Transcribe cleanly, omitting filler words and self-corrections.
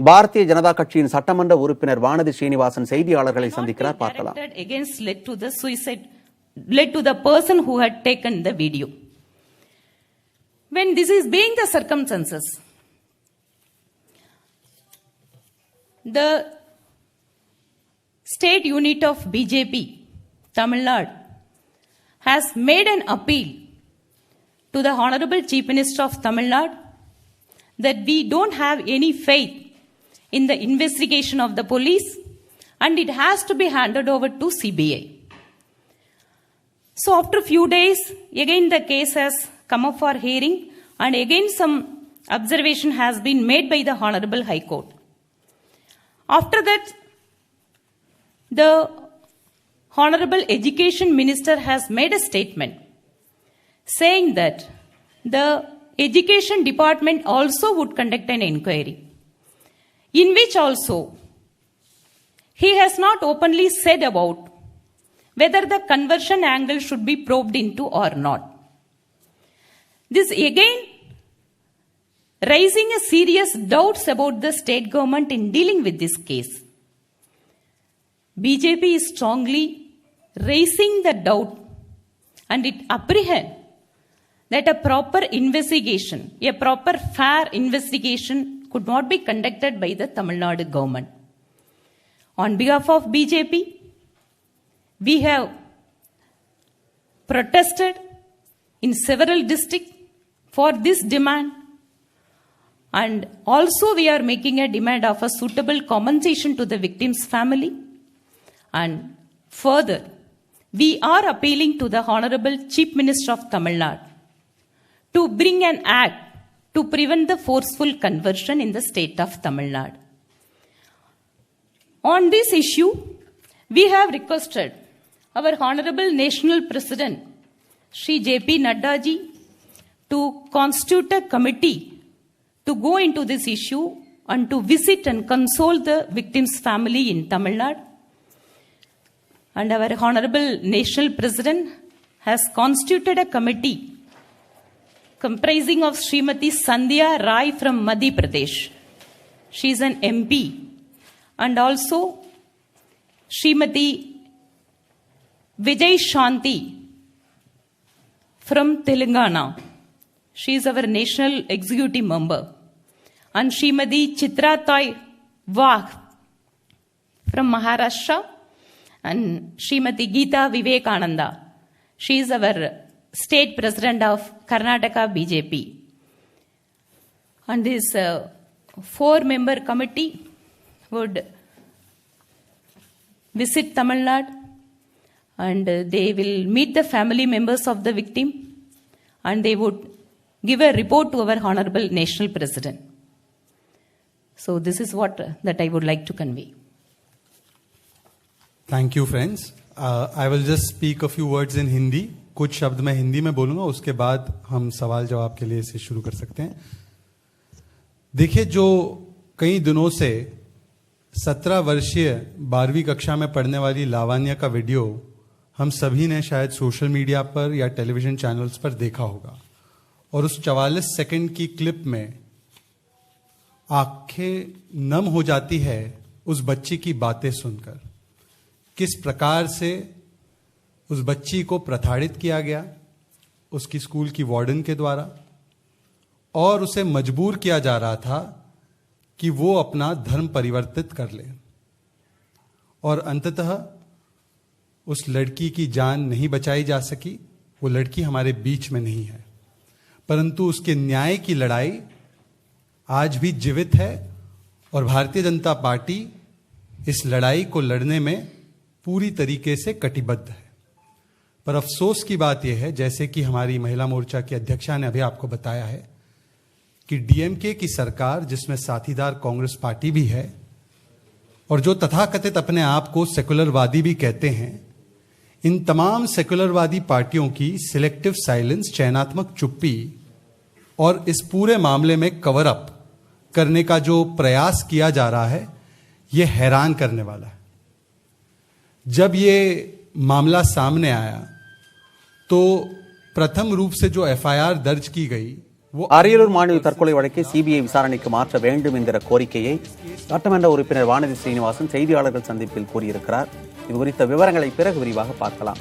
பாரதிய ஜனதா கட்சியின் சட்டமன்ற உறுப்பினர் வானதி ஸ்ரீனிவாசன் செய்தியாளர்களை சந்திக்கிறார். பார்க்கலாம். Led to the person who had taken the video. When this is being the circumstances, the state unit of BJP, Tamil Nadu, has made an appeal to the Honorable Chief Minister of Tamil Nadu that we don't have any faith in the investigation of the police and it has to be handed over to CBI. So after a few days, again the case has come up for hearing and again some observation has been made by the Honorable High Court. After that, the Honorable Education Minister has made a statement saying that the Education Department also would conduct an inquiry, in which also he has not openly said about whether the conversion angle should be probed into or not. This again raising a serious doubts about the state government in dealing with this case. BJP is strongly raising the doubt and it apprehends that a proper investigation, a proper fair investigation could not be conducted by the Tamil Nadu government. On behalf of BJP, we have protested in several districts for this demand and also we are making a demand of a suitable compensation to the victim's family. And further, we are appealing to the Honorable Chief Minister of Tamil Nadu to bring an act to prevent the forceful conversion in the state of Tamil Nadu. On this issue, we have requested our Honorable National President, Shri J.P. Nadda ji, to constitute a committee to go into this issue and to visit and console the victim's family in Tamil Nadu. And our Honorable National President has constituted a committee comprising of Srimati Sandhya Rai from Madhya Pradesh. She is an MP. And also Srimati Vijay Shanti from Telangana. She is our national executive member. And Srimati Chitra Toy Vagh from Maharashtra. And Srimati Geeta Vivekananda. She is our state president of Karnataka BJP. And this 4-member committee would visit Tamil Nadu and they will meet the family members of the victim and they would give a report to our Honorable National President. So this is what that I would like to convey. Thank you, friends. I will just speak a few words in Hindi. कुछ शब्द मैं हिंदी में बोलूंगा, उसके बाद हम सवाल जवाब के लिए इसे शुरू कर सकते हैं. देखिए, जो कई दिनों से 17 वर्षीय 12वीं कक्षा में पढ़ने वाली लावण्या का वीडियो हम सभी ने शायद सोशल मीडिया पर या टेलीविजन चैनल्स पर देखा होगा और उस 44 सेकंड की क्लिप में आंखें नम हो जाती है उस बच्ची की बातें सुनकर. किस प्रकार से उस बच्ची को प्रताड़ित किया गया उसकी स्कूल की वार्डन के द्वारा और उसे मजबूर किया जा रहा था कि वो अपना धर्म परिवर्तित कर ले. और अंततः उस लड़की की जान नहीं बचाई जा सकी. वो लड़की हमारे बीच में नहीं है, परंतु उसके न्याय की लड़ाई आज भी जीवित है और भारतीय जनता पार्टी इस लड़ाई को लड़ने में पूरी तरीके से कटिबद्ध है. पर अफसोस की बात यह है, जैसे कि हमारी महिला मोर्चा की अध्यक्षा ने अभी आपको बताया है, कि डीएमके की सरकार, जिसमें साथीदार कांग्रेस पार्टी भी है और जो तथाकथित अपने आप को सेकुलरवादी भी कहते हैं, इन तमाम सेकुलरवादी पार्टियों की सिलेक्टिव साइलेंस, चयनात्मक चुप्पी और इस पूरे मामले में कवर अप करने का जो प्रयास किया जा रहा है, यह हैरान करने वाला है. जब ये मामला सामने आया तो प्रथम रूप से जो एफआईआर दर्ज की गई அரியலூர் மாணவி தற்கொலை வழக்கை சிபிஐ விசாரணைக்கு மாற்ற வேண்டும் என்கிற கோரிக்கையை சட்டமன்ற உறுப்பினர் வானதி ஸ்ரீனிவாசன் செய்தியாளர்கள் சந்திப்பில் கூறியிருக்கிறார். இது குறித்த விவரங்களை பிறகு விரிவாக பார்க்கலாம்.